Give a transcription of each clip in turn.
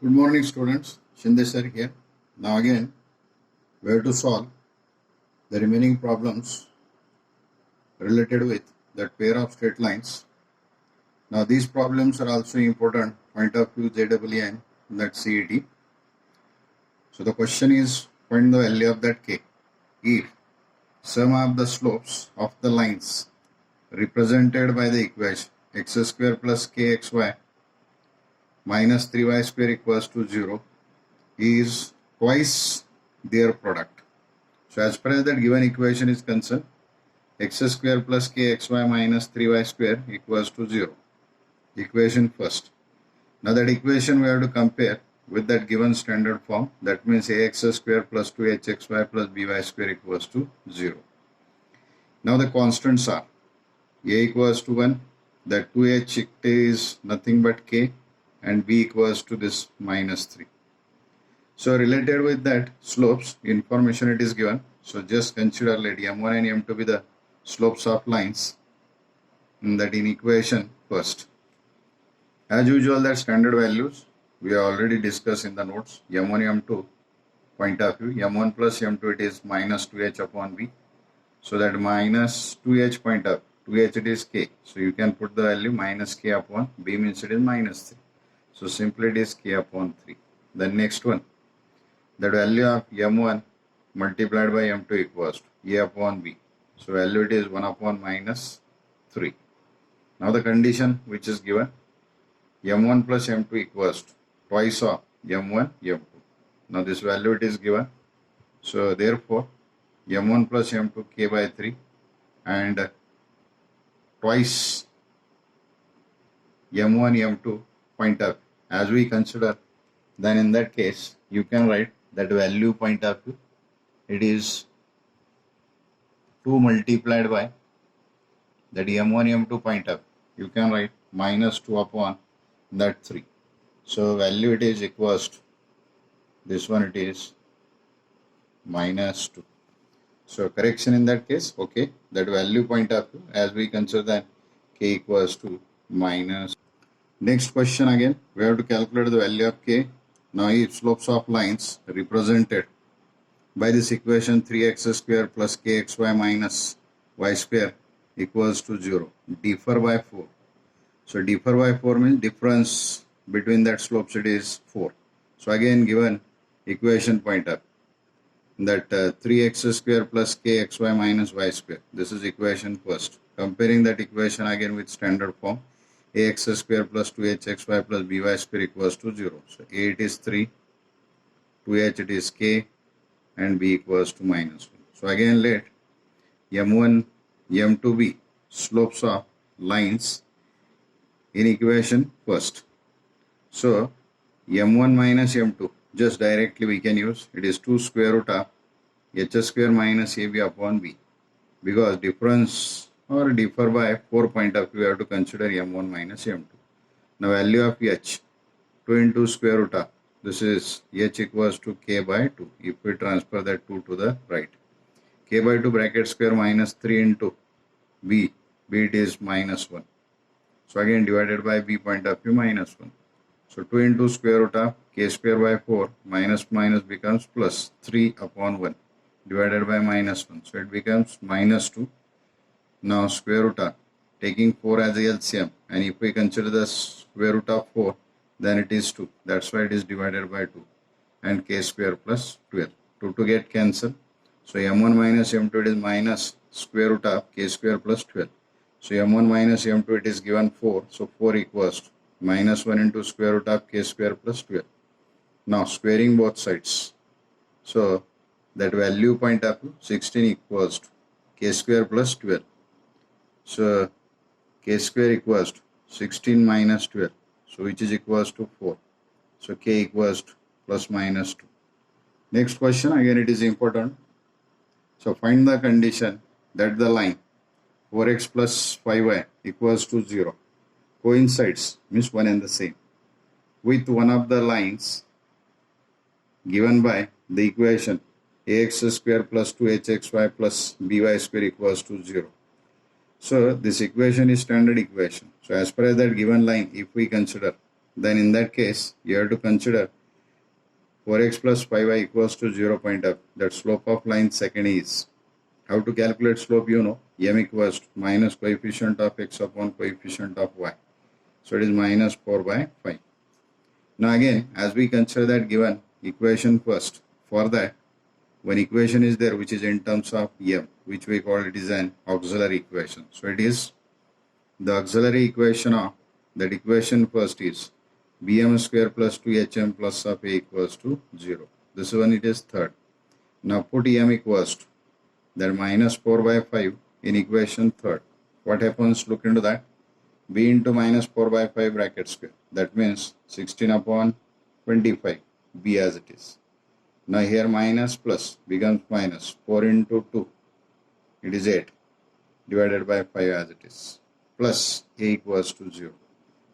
Good morning, students. Shinde sir here. Now again, we have to solve the remaining problems related with that pair of straight lines. Now these problems are also important point of view JEE and that CET. So the question is, find the value of that k if sum of the slopes of the lines represented by the equation x square plus kxy minus 3y square equals to 0 is twice their product. So as far as that given equation is concerned, x square plus kxy minus 3y square equals to 0. Equation first. Now that equation we have to compare with that given standard form. That means ax square plus 2hxy plus by square equals to 0. Now the constants are a equals to 1, that 2h is nothing but k, and b equals to this minus 3. So related with that slopes information it is given. So just consider let m1 and m2 be the slopes of lines in that in equation first. As usual, that standard values we have already discussed in the notes. m1 m2 point of view, m1 plus m2 it is minus 2h upon b. So that minus 2h point of 2h it is k. So you can put the value minus k upon b means it is minus 3. So simply it is k upon 3. The next one, the value of m1 multiplied by m2 equals to a upon b. So value it is 1 upon minus 3. Now the condition which is given, m1 plus m2 equals to twice of m1 m2. Now this value it is given. So therefore m1 plus m2 k by 3 and twice m1 m2 point of as we consider, then in that case you can write that value point of view it is 2 multiplied by that m1 m2 point of you can write minus 2 upon that 3. So value it is equals to this one it is minus 2. So correction in that case, okay, that value point of view as we consider that k equals to minus. Next question again, we have to calculate the value of k. Now if slopes of lines represented by this equation 3x square plus kxy minus y square equals to 0 differ by 4. So differ by 4 means difference between that slopes it is 4. So again given equation point of that 3x square plus kxy minus y square. This is equation first. Comparing that equation again with standard form, ax square plus 2hxy plus by square equals to 0. So a it is 3, 2h it is k, and b equals to minus 1. So again let m1, m2 be slopes of lines in equation first. So m1 minus m2 just directly we can use it is 2 square root of h square minus ab upon b, because difference or differ by 4 point of view we have to consider m1 minus m2. Now value of h 2 into square root of this is h equals to k by 2 if we transfer that 2 to the right. K by 2 bracket square minus 3 into b it is minus 1. So again divided by b point of view minus 1. So 2 into square root of k square by 4 minus minus becomes plus 3 upon 1 divided by minus 1. So it becomes minus 2. Now square root of taking 4 as a LCM, and if we consider the square root of 4 then it is 2. That's why it is divided by 2 and k square plus 12. 2 to get cancelled. So m1 minus m2 it is minus square root of k square plus 12. So m1 minus m2 it is given 4. So 4 equals to minus 1 into square root of k square plus 12. Now squaring both sides. So that value point of view 16 equals to k square plus 12. So k square equals to 16 minus 12. So which is equals to 4. So k equals to plus minus 2. Next question again it is important. So find the condition that the line 4x plus 5y equals to 0 coincides, means one and the same, with one of the lines given by the equation ax square plus 2hxy plus by square equals to 0. So this equation is standard equation. So as per that given line, if we consider then in that case you have to consider 4x plus 5y equals to 0 point up. That slope of line second is. How to calculate slope, you know, m equals to minus coefficient of x upon coefficient of y. So it is minus 4 by 5. Now again, as we consider that given equation first, for that one equation is there which is in terms of m, which we call it is an auxiliary equation. So it is the auxiliary equation of that equation first is bm square plus 2hm plus of a equals to 0. This one it is third. Now put m equals to that minus 4 by 5 in equation third. What happens? Look into that. B into minus 4 by 5 bracket square. That means 16 upon 25. B as it is. Now here minus plus becomes minus 4 into 2. It is 8 divided by 5 as it is. Plus a equals to 0.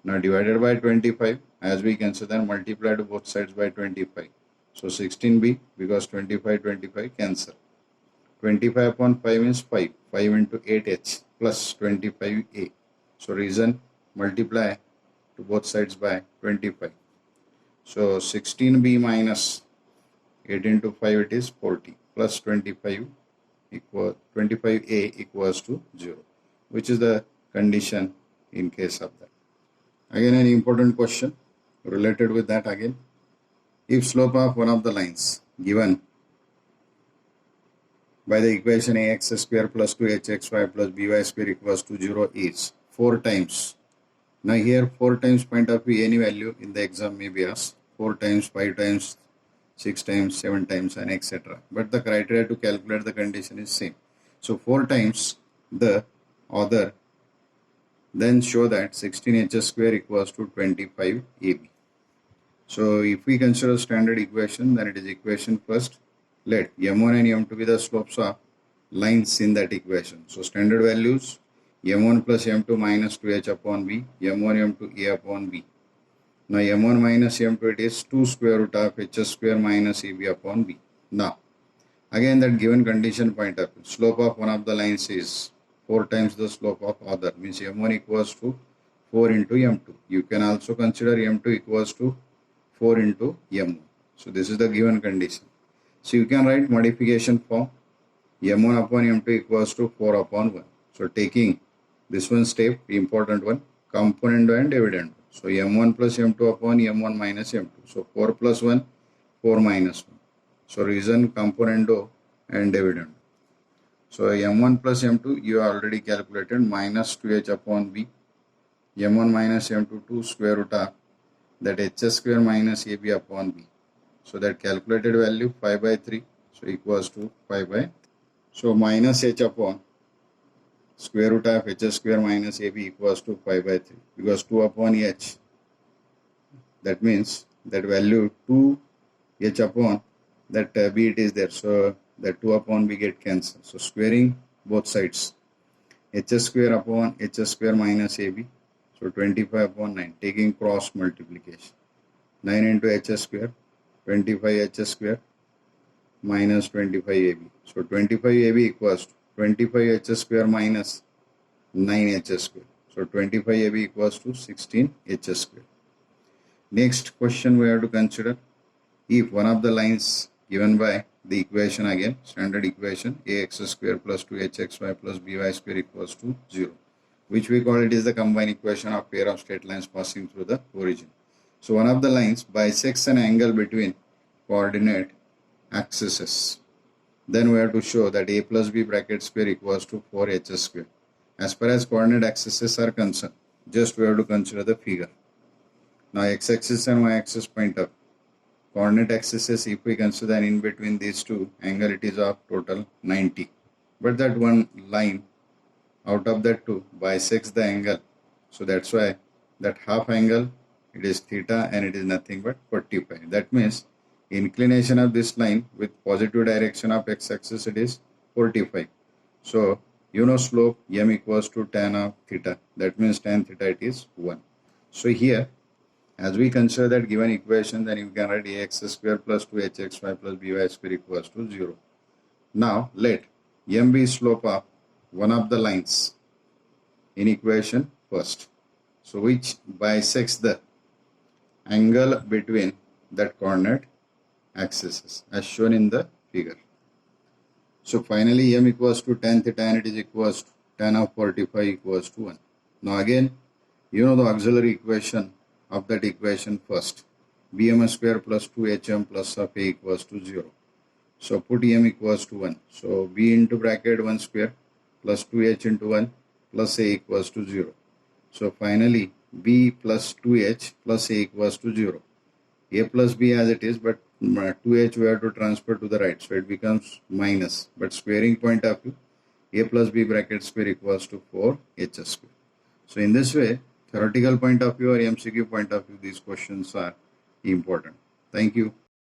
Now divided by 25, as we can see, then multiply to both sides by 25. So 16b, because 25 cancel. 25 upon 5 means 5. 5 into 8h plus 25a. So reason multiply to both sides by 25. So 16b minus 8 into 5 it is 40 plus 25 equal 25a equals to 0, which is the condition in case of that. Again an important question related with that again. If slope of one of the lines given by the equation ax square plus 2hxy plus by square equals to 0 is 4 times. Now here 4 times point of view, any value in the exam may be asked. 4 times, 5 times, 6 times, 7 times and etc. But the criteria to calculate the condition is same. So 4 times the other, then show that 16h square equals to 25ab. So if we consider standard equation, then it is equation first. Let m1 and m2 be the slopes of lines in that equation. So standard values m1 plus m2 minus 2h upon b, m1 m2 a upon b. Now m1 minus m2 it is 2 square root of h square minus ab upon b. Now again that given condition point of view, slope of one of the lines is 4 times the slope of other, means m1 equals to 4 into m2. You can also consider m2 equals to 4 into m1. So this is the given condition. So you can write modification form m1 upon m2 equals to 4 upon 1. So taking this one step, important one, component and dividend. So m1 plus m2 upon m1 minus m2. So 4 plus 1, 4 minus 1. So reason componendo and dividend. So m1 plus m2 you already calculated, minus 2h upon b, m1 minus m2 2 square root of that h square minus ab upon b. So that calculated value 5 by 3, so equals to 5 by 3. So minus h upon square root of h square minus ab equals to 5 by 3, because 2 upon h, that means that value 2 h upon that b it is there, so that 2 upon b get cancelled. So squaring both sides, h square upon h square minus ab, so 25 upon 9, taking cross multiplication, 9 into h square, 25 h square minus 25 ab. So 25 ab equals to 25 h square minus 9 h square. So 25 ab equals to 16 h square. Next question we have to consider, if one of the lines given by the equation, again standard equation, ax square plus 2hxy plus by square equals to 0, which we call it is the combined equation of pair of straight lines passing through the origin. So one of the lines bisects an angle between coordinate axes. Then we have to show that a plus b bracket square equals to 4h square. As far as coordinate axes are concerned, just we have to consider the figure. Now x-axis and y-axis point up. Coordinate axes, if we consider in between these two, angle it is of total 90. But that one line out of that two bisects the angle. So that's why that half angle it is theta and it is nothing but 45. That means inclination of this line with positive direction of x-axis it is 45. So you know slope m equals to tan of theta. That means tan theta it is 1. So here as we consider that given equation, then you can write ax square plus 2hxy plus by square equals to 0. Now let m be slope of one of the lines in equation first, so which bisects the angle between that coordinate axes as shown in the figure. So finally m equals to tan theta and it is equals to tan of 45 equals to 1. Now again, you know the auxiliary equation of that equation first. Bm square plus 2hm plus of a equals to 0. So put m equals to 1. So b into bracket 1 square plus 2h into 1 plus a equals to 0. So finally b plus 2h plus a equals to 0. A plus b as it is, but 2h we have to transfer to the right, so it becomes minus. But squaring point of view, a plus b bracket square equals to 4h square. So in this way, theoretical point of view or MCQ point of view, these questions are important. Thank you.